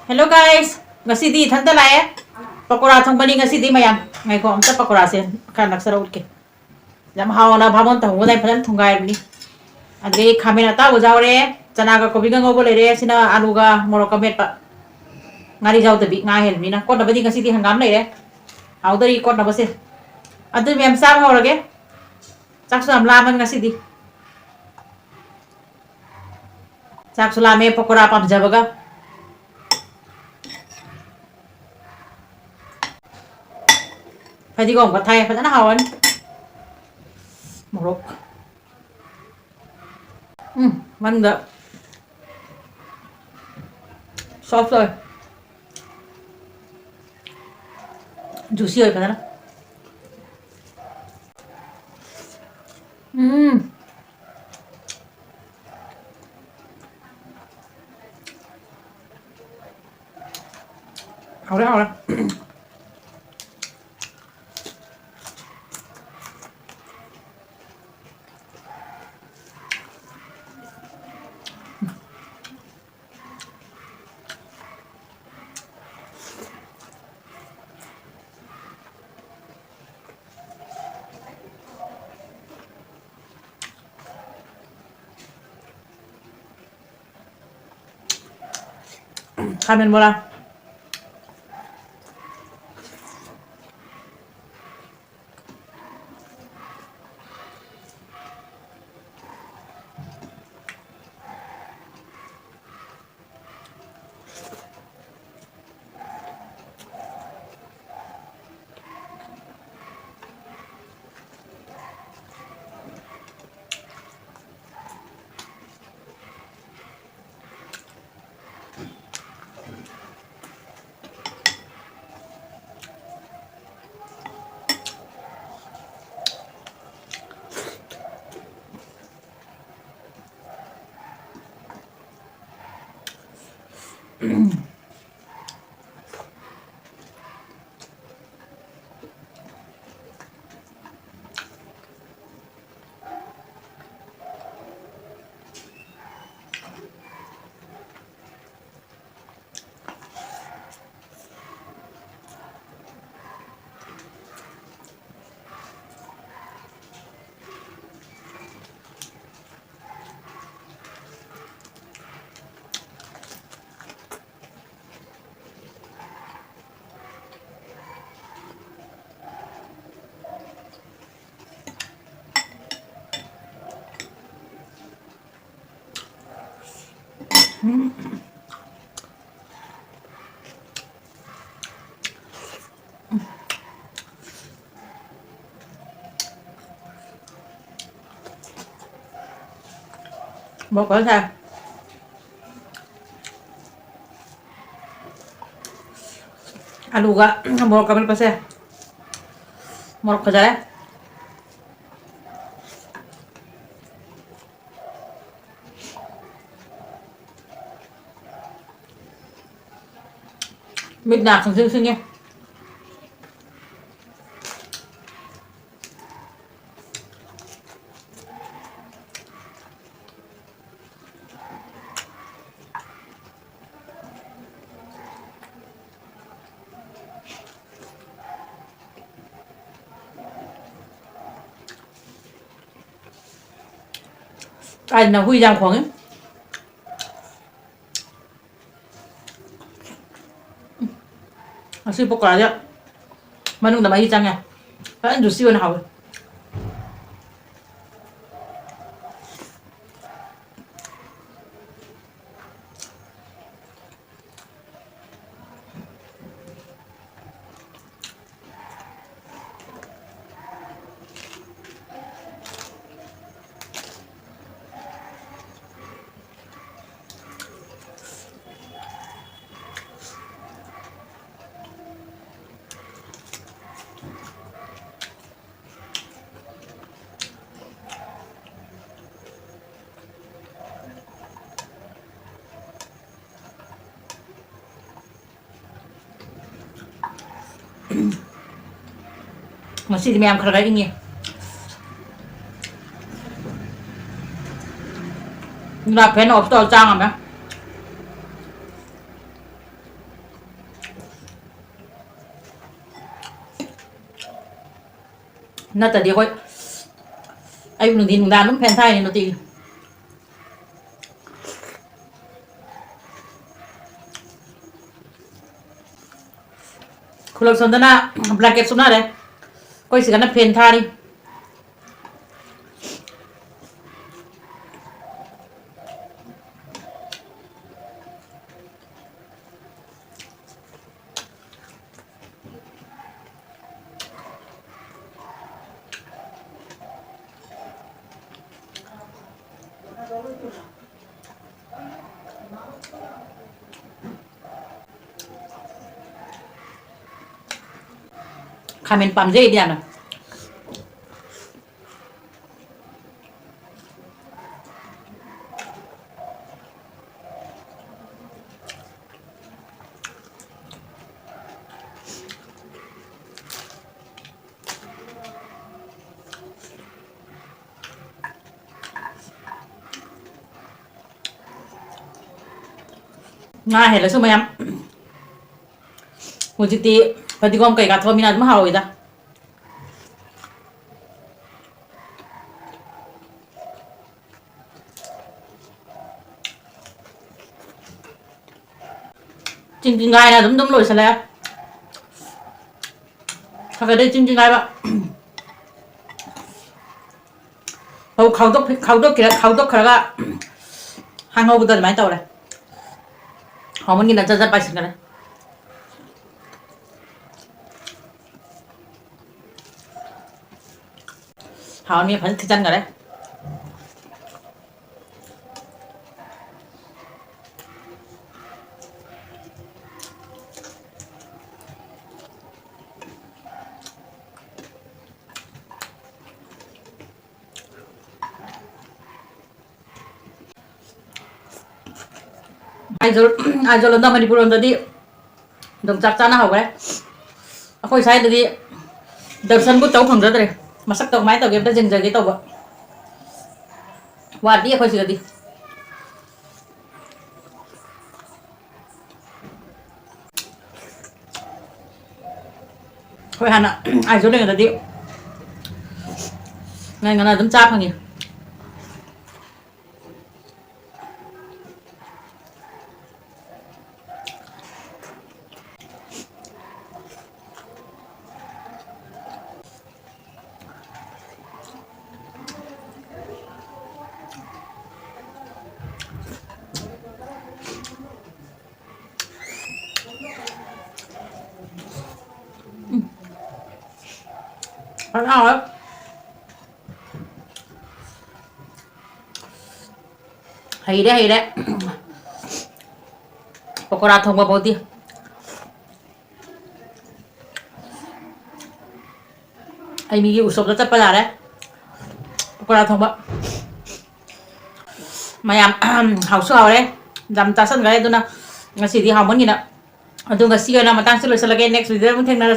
Hello guys! Ngasidi thanta lae. Pakora thong bani ngasidi mayam. Ngai ko amta pakora se kan naksara utke. Jam hawana bhamon ta hodai phalan thungai ni. Ade khamena ta ujawre chana ga kobi ga ngobole re sina alu ga morok ka met pa. Ngari jaw tabi nga hel mina ko da badi ngasidi hangam lai re. Audari ko na base. Adu mem sam horage. Chaksu am laman ngasidi. Chaksu lame pakora pam jabaga. Phải đi gồm có thay phải rất là hào một lúc ăn được soft rồi juicy rồi phải không hào đấy kamen bola một cỡ sao aluga mau kamil pase mau kerja ya mít nạc sưng sưng nha anh là huy giang khoảng ấy sư bốc ra đấy mà nung là mấy trang nha anh chủ siêu nào masih di ayam kerja ini nggak pengen opto cang ya nãy giờ coi anh đừng đi đùng đàn đúng phèn thay này nó thì kulak sonda na blanket sumna re koi si kana phèn tha đi khamen pam je đi à nga hết là số mấy em một chút tí và thì gom cái gạt thôi mình làm hào rồi ta chinh gai là đúng đúng rồi sao lại sao cái đây chinh gai bạn khâu đốc cái là hàng ngô bữa mấy tàu này họ muốn nhìn là chân bài xin cái này họ mình phải chân cái đấy ai rồi lần đầu mình buồn rồi đi đồng chắc chắn nó học đấy khôi sai rồi đi đợt sân bút tấu phòng rất rồi mà sắc tàu máy tàu game đã dừng giờ cái tàu vậy qua đi khôi sửa đi khôi hẳn ạ ai rồi đây người ta đi ngay người nào dám cháp hàng gì ăn nào đấy hay đấy pokora thông qua bao tiêu anh mình yêu sốt rất chất bây đấy pokora thông qua mày làm hảo su hảo đấy dám ta sân cái tôi nào ngasih di hảo món gì nào tôi ngasih cái nào mà tăng sức lực sẽ là cái next video muốn thêm nào đó